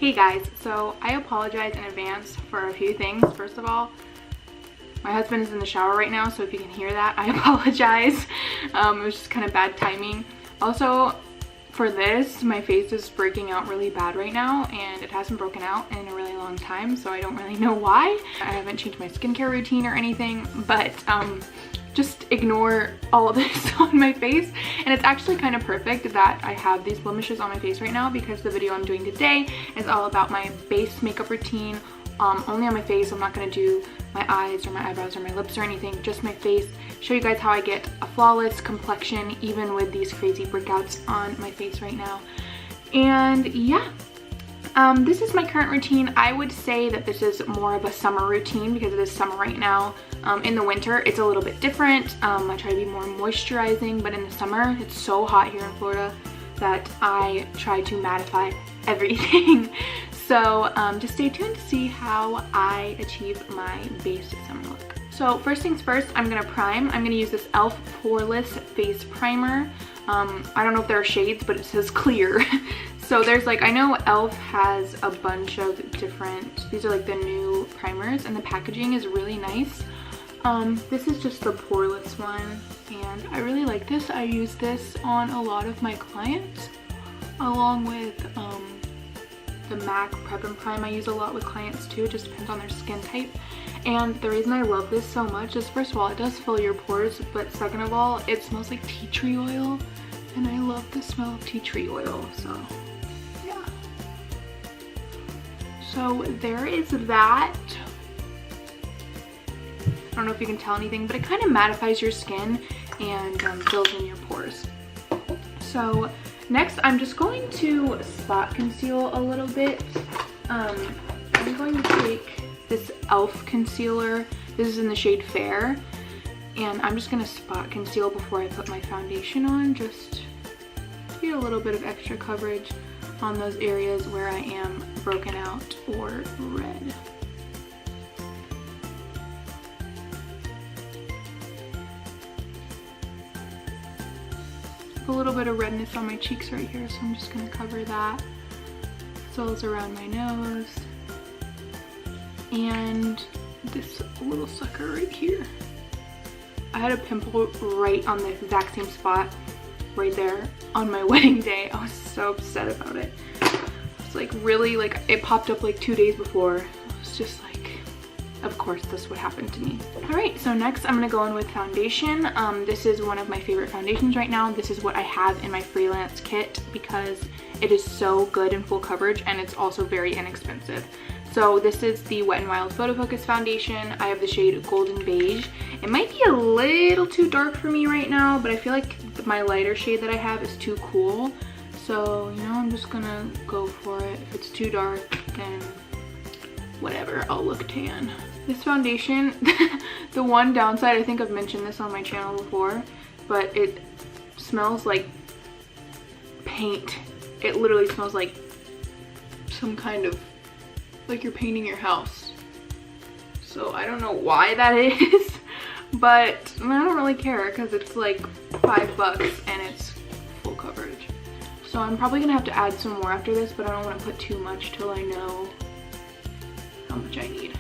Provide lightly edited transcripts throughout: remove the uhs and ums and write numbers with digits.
Hey guys, so I apologize in advance for a few things. First of all, my husband is in the shower right now, so if you can hear that, I apologize. It was just kind of bad timing. Also, for this, my face is breaking out really bad right now, and it hasn't broken out in a really long time, so I don't really know why. I haven't changed my skincare routine or anything, but just ignore all of this on my face. And it's actually kind of perfect that I have these blemishes on my face right now, because the video I'm doing today is all about my base makeup routine, only on my face. I'm not going to do my eyes or my eyebrows or my lips or anything, just my face. Show you guys how I get a flawless complexion even with these crazy breakouts on my face right now. And yeah, this is my current routine. I would say that this is more of a summer routine because it is summer right now. In the winter, it's a little bit different. I try to be more moisturizing, but in the summer, it's so hot here in Florida that I try to mattify everything. So just stay tuned to see how I achieve my base summer look. So first things first, I'm gonna prime. I'm gonna use this e.l.f. Poreless Face Primer. I don't know if there are shades, but it says clear. So there's like, I know e.l.f. has a bunch of different, these are like the new primers, and the packaging is really nice. This is just the poreless one, and I really like this. I use this on a lot of my clients, along with the MAC Prep and Prime I use a lot with clients too. It just depends on their skin type. And the reason I love this so much is, first of all, it does fill your pores, but second of all, it smells like tea tree oil, and I love the smell of tea tree oil, so yeah. So there is that. I don't know if you can tell anything, but it kind of mattifies your skin and fills in your pores. So next, I'm just going to spot conceal a little bit. I'm going to take this e.l.f. concealer. This is in the shade Fair, and I'm just going to spot conceal before I put my foundation on, just to get a little bit of extra coverage on those areas where I am broken out or red. A little bit of redness on my cheeks right here, so I'm just going to cover that, as well as around my nose, and this little sucker right here. I had a pimple right on the exact same spot right there on my wedding day. I was so upset about it. It's like really, like, it popped up like 2 days before. I was just like, of course this would happen to me. Alright, so next I'm going to go in with foundation. This is one of my favorite foundations right now. This is what I have in my freelance kit because it is so good in full coverage, and it's also very inexpensive. So this is the Wet n Wild Photo Focus foundation. I have the shade Golden Beige. It might be a little too dark for me right now, but I feel like my lighter shade that I have is too cool. So, you know, I'm just gonna go for it. If it's too dark, then whatever, I'll look tan. This foundation, the one downside, I think I've mentioned this on my channel before, but it smells like paint. It literally smells like some kind of, like you're painting your house. So I don't know why that is, but I don't really care because it's like $5 and it's full coverage. So I'm probably gonna have to add some more after this, but I don't want to put too much till I know how much I need.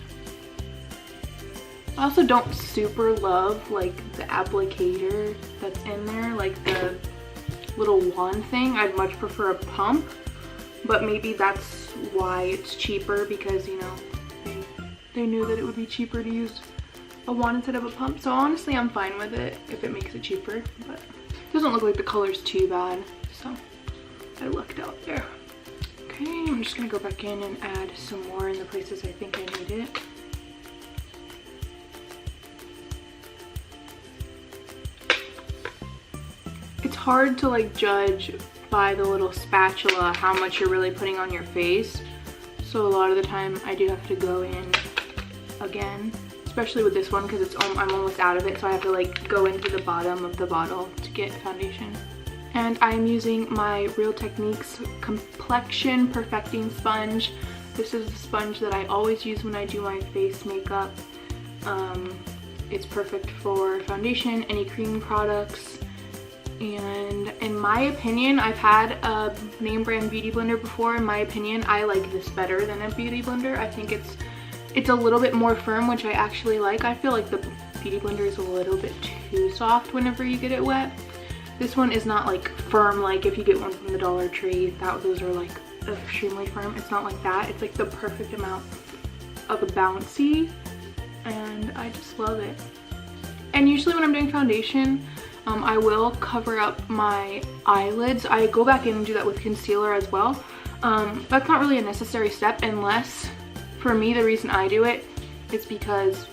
I also don't super love like the applicator that's in there, like the little wand thing. I'd much prefer a pump, but maybe that's why it's cheaper, because, you know, they knew that it would be cheaper to use a wand instead of a pump. So honestly, I'm fine with it if it makes it cheaper, but it doesn't look like the color's too bad, so I lucked out there. Okay, I'm just gonna go back in and add some more in the places I think I need it. It's hard to like judge by the little spatula how much you're really putting on your face. So a lot of the time I do have to go in again, especially with this one because I'm almost out of it, so I have to like go into the bottom of the bottle to get foundation. And I'm using my Real Techniques Complexion Perfecting Sponge. This is the sponge that I always use when I do my face makeup. It's perfect for foundation, any cream products, And in my opinion, I've had a name brand beauty blender before. In my opinion, I like this better than a beauty blender. I think it's a little bit more firm, which I actually like. I feel like the beauty blender is a little bit too soft whenever you get it wet. This one is not like firm like if you get one from the Dollar Tree. Those are like extremely firm. It's not like that. It's like the perfect amount of a bouncy, and I just love it. And usually when I'm doing foundation, I will cover up my eyelids. I go back in and do that with concealer as well. That's not really a necessary step unless, for me, the reason I do it is because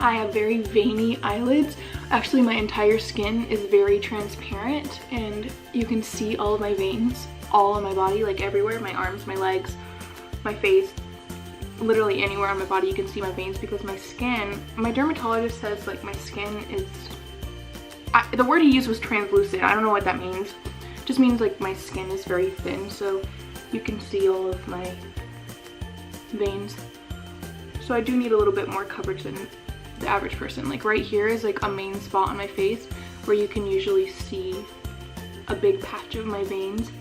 I have very veiny eyelids. Actually, my entire skin is very transparent and you can see all of my veins all on my body, like everywhere. My arms, my legs, my face, literally anywhere on my body you can see my veins because my skin, my dermatologist says like my skin is, the word he used was translucent. I don't know what that means. It just means like my skin is very thin, so you can see all of my veins. So I do need a little bit more coverage than the average person. Like right here is like a main spot on my face where you can usually see a big patch of my veins.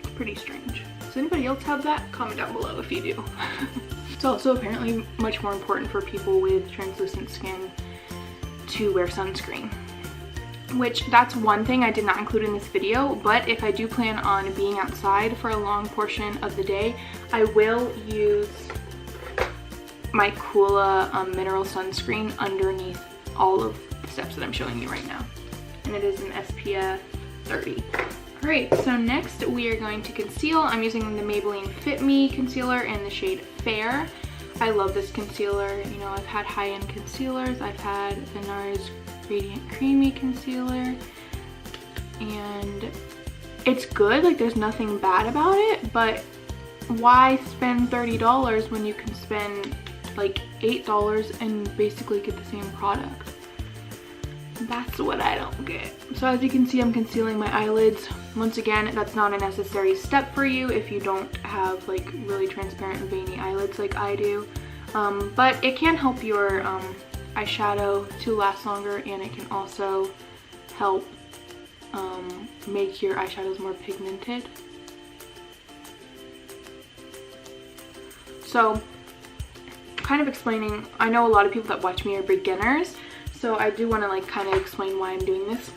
It's pretty strange. Does anybody else have that? Comment down below if you do. It's also apparently much more important for people with translucent skin to wear sunscreen, which that's one thing I did not include in this video, but if I do plan on being outside for a long portion of the day, I will use my Coola mineral sunscreen underneath all of the steps that I'm showing you right now, and it is an SPF 30. Alright, so next we are going to conceal. I'm using the Maybelline Fit Me concealer in the shade Fair. I love this concealer. You know, I've had high-end concealers. I've had the NARS Radiant Creamy Concealer, and it's good. Like, there's nothing bad about it, but why spend $30 when you can spend like $8 and basically get the same product? That's what I don't get. So as you can see, I'm concealing my eyelids. Once again, that's not a necessary step for you if you don't have like really transparent and veiny eyelids like I do. But it can help your eyeshadow to last longer, and it can also help make your eyeshadows more pigmented. So kind of explaining, I know a lot of people that watch me are beginners, so I do want to like kind of explain why I'm doing this.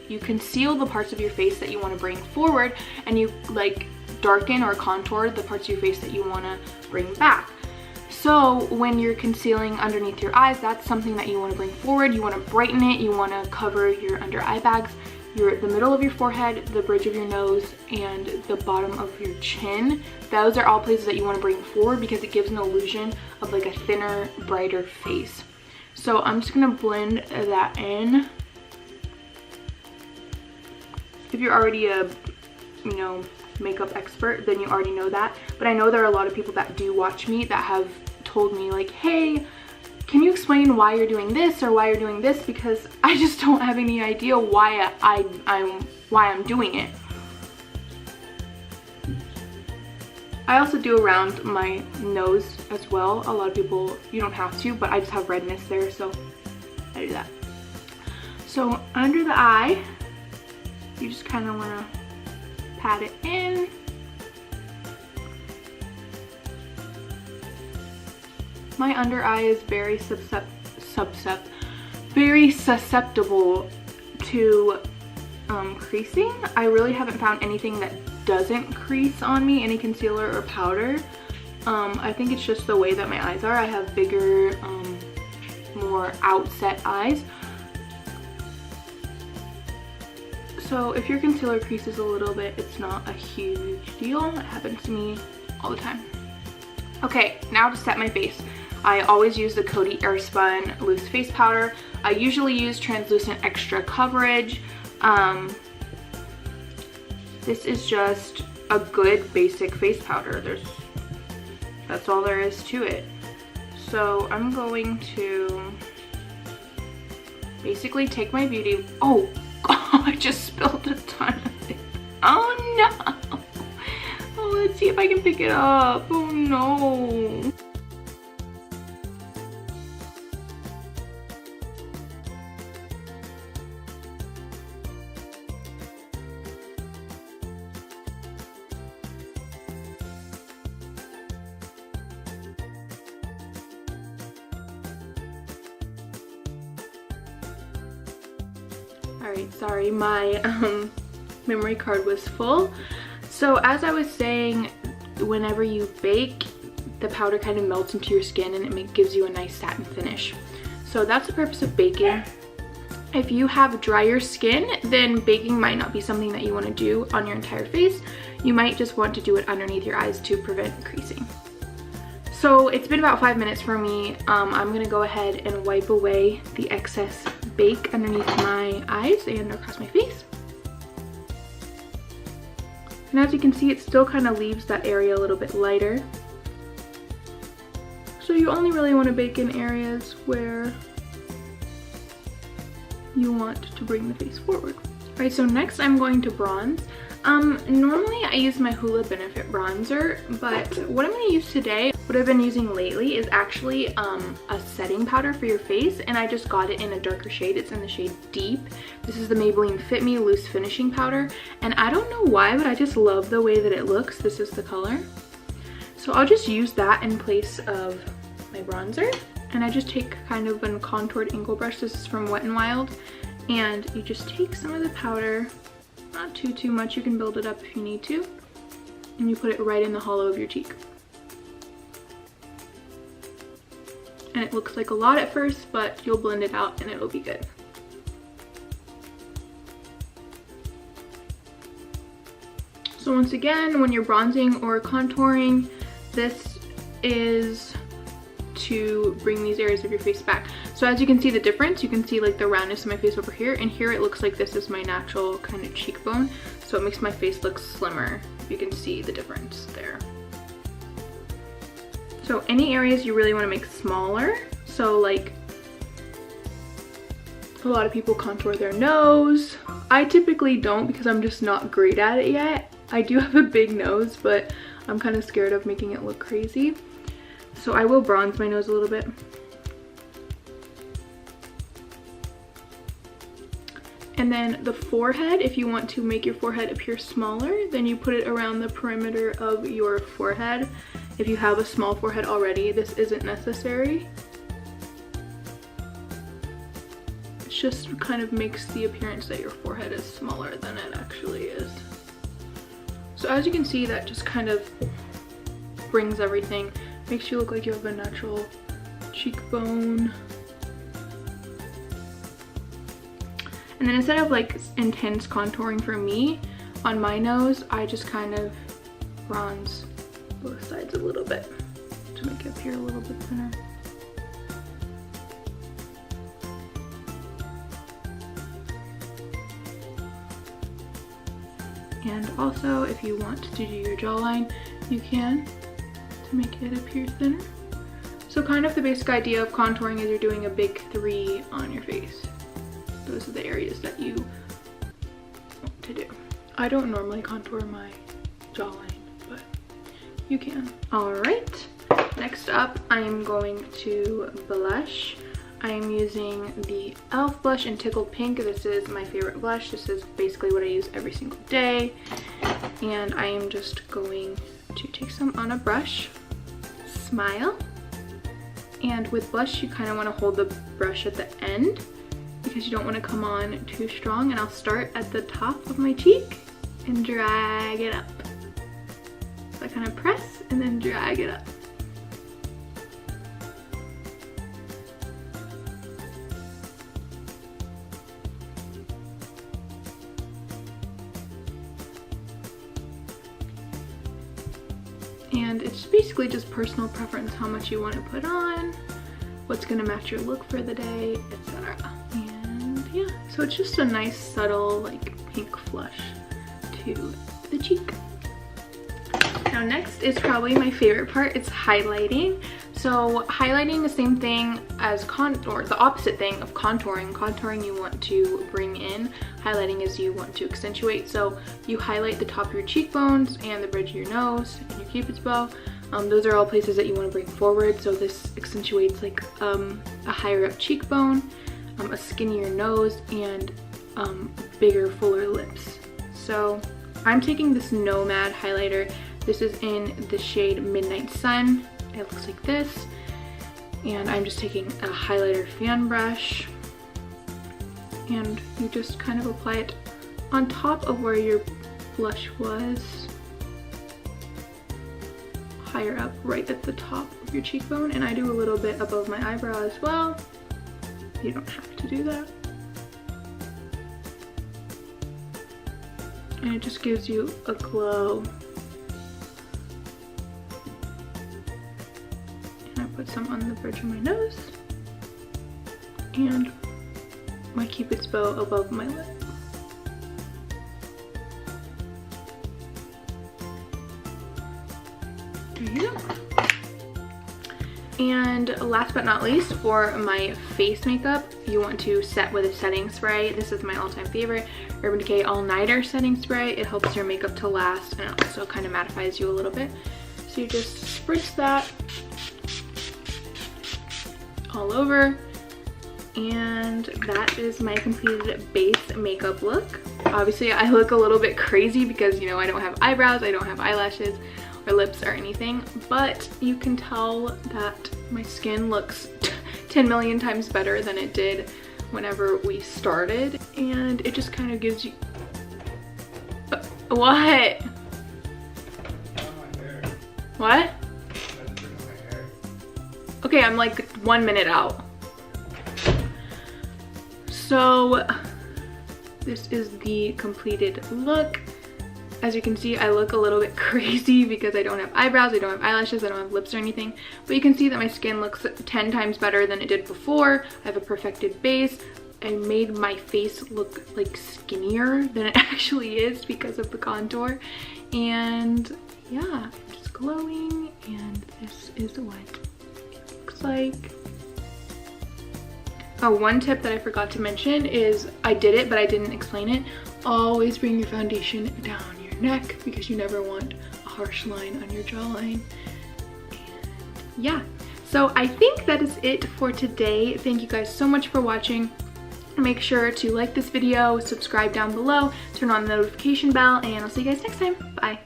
You conceal the parts of your face that you want to bring forward, and you like darken or contour the parts of your face that you want to bring back. So when you're concealing underneath your eyes, that's something that you want to bring forward. You want to brighten it. You want to cover your under eye bags, the middle of your forehead, the bridge of your nose, and the bottom of your chin. Those are all places that you want to bring forward because it gives an illusion of like a thinner, brighter face. So I'm just going to blend that in. If you're already a, you know, makeup expert, then you already know that. But I know there are a lot of people that do watch me that have told me like, hey, can you explain why you're doing this or why you're doing this? Because I just don't have any idea why I'm doing it. I also do around my nose as well. A lot of people, you don't have to, but I just have redness there, so I do that. So under the eye, you just kind of want to pat it in. My under eye is very susceptible to creasing. I really haven't found anything that doesn't crease on me, any concealer or powder. I think it's just the way that my eyes are. I have bigger, more outset eyes. So if your concealer creases a little bit, it's not a huge deal. It happens to me all the time. Okay, now to set my face. I always use the Coty Airspun Loose Face Powder. I usually use Translucent Extra Coverage. This is just a good basic face powder. That's all there is to it. So I'm going to basically take my beauty, oh God, I just spilled a ton of it. Oh no. Oh, let's see if I can pick it up. Oh no. Alright, sorry, my memory card was full. So as I was saying, whenever you bake, the powder kind of melts into your skin and it gives you a nice satin finish. So that's the purpose of baking. If you have drier skin, then baking might not be something that you want to do on your entire face. You might just want to do it underneath your eyes to prevent creasing. So it's been about 5 minutes for me. I'm gonna go ahead and wipe away the excess bake underneath my eyes and across my face. And as you can see, it still kind of leaves that area a little bit lighter. So you only really want to bake in areas where you want to bring the face forward. Alright, so next I'm going to bronze. Normally I use my Hoola Benefit bronzer, but what I'm going to use today, what I've been using lately, is actually a setting powder for your face, and I just got it in a darker shade. It's in the shade Deep. This is the Maybelline Fit Me Loose Finishing Powder, and I don't know why, but I just love the way that it looks. This is the color. So I'll just use that in place of my bronzer. And I just take kind of a contoured angle brush. This is from Wet n Wild. And you just take some of the powder, not too much. You can build it up if you need to. And you put it right in the hollow of your cheek. And it looks like a lot at first, but you'll blend it out and it'll be good. So once again, when you're bronzing or contouring, this is to bring these areas of your face back. So as you can see the difference, you can see like the roundness of my face over here, and here it looks like this is my natural kind of cheekbone, so it makes my face look slimmer. You can see the difference there. So any areas you really want to make smaller, so like a lot of people contour their nose. I typically don't because I'm just not great at it yet. I do have a big nose, but I'm kind of scared of making it look crazy. So I will bronze my nose a little bit. And then the forehead, if you want to make your forehead appear smaller, then you put it around the perimeter of your forehead. If you have a small forehead already, this isn't necessary. It just kind of makes the appearance that your forehead is smaller than it actually is. So as you can see, that just kind of brings everything. Makes you look like you have a natural cheekbone. And then instead of like intense contouring for me, on my nose, I just kind of bronze both sides a little bit to make it appear a little bit thinner. And also, if you want to do your jawline, you can, to make it appear thinner. So kind of the basic idea of contouring is you're doing a big 3 on your face. Those are the areas that you want to do. I don't normally contour my jawline, but you can. Alright, next up I am going to blush. I am using the e.l.f. blush in Tickled Pink. This is my favorite blush. This is basically what I use every single day. And I am just going to take some on a brush, smile, and with blush you kind of want to hold the brush at the end because you don't want to come on too strong. And I'll start at the top of my cheek and drag it up. So I kind of press and then drag it up. And it's basically just personal preference how much you want to put on, what's going to match your look for the day, etc. And yeah, so it's just a nice subtle like pink flush to the cheek. Now next is probably my favorite part, it's highlighting. So highlighting, the same thing as contour, the opposite thing of contouring. Contouring you want to bring in, highlighting is you want to accentuate. So you highlight the top of your cheekbones and the bridge of your nose and your cupid's bow. Those are all places that you want to bring forward. So this accentuates like a higher up cheekbone, a skinnier nose, and bigger, fuller lips. So I'm taking this Nomad highlighter. This is in the shade Midnight Sun. It looks like this, and I'm just taking a highlighter fan brush and you just kind of apply it on top of where your blush was, higher up right at the top of your cheekbone, and I do a little bit above my eyebrow as well. You don't have to do that. And it just gives you a glow. And I put some on the bridge of my nose and my Cupid's bow above my lip. There you go. And last but not least, for my face makeup, you want to set with a setting spray. This is my all-time favorite, Urban Decay All Nighter setting spray. It helps your makeup to last, and it also kind of mattifies you a little bit. So you just spritz that all over, and that is my completed base makeup look. Obviously I look a little bit crazy because, you know, I don't have eyebrows, I don't have eyelashes or lips or anything, but you can tell that my skin looks 10 million times better than it did whenever we started, and it just kind of gives you what? What? Okay, I'm like 1 minute out. So this is the completed look. As you can see, I look a little bit crazy because I don't have eyebrows, I don't have eyelashes, I don't have lips or anything. But you can see that my skin looks 10 times better than it did before. I have a perfected base. I made my face look like skinnier than it actually is because of the contour. And yeah, just glowing, and this is what it looks like. Oh, one tip that I forgot to mention is, I did it but I didn't explain it. Always bring your foundation down your neck because you never want a harsh line on your jawline. And yeah, so I think that is it for today. Thank you guys so much for watching. Make sure to like this video, subscribe down below, turn on the notification bell, and I'll see you guys next time. Bye.